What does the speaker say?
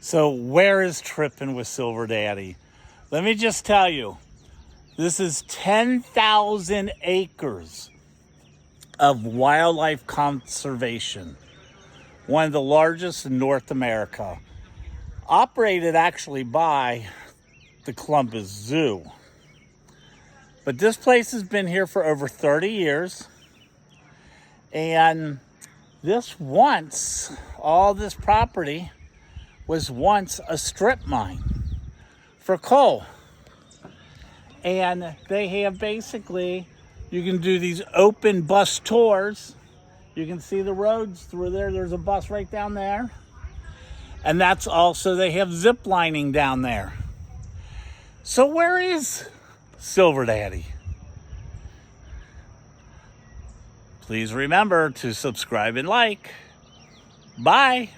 So where is Trippin with Silver Daddy? Let me just tell you, this is 10,000 acres of wildlife conservation, one of the largest in North America, operated actually by the Columbus Zoo. But this place has been here for over 30 years, and all this property was once a strip mine for coal. And they have basically, you can do these open bus tours. You can see the roads through there. There's a bus right down there. And that's also, they have zip lining down there. So where is Silver Daddy? Please remember to subscribe and like. Bye.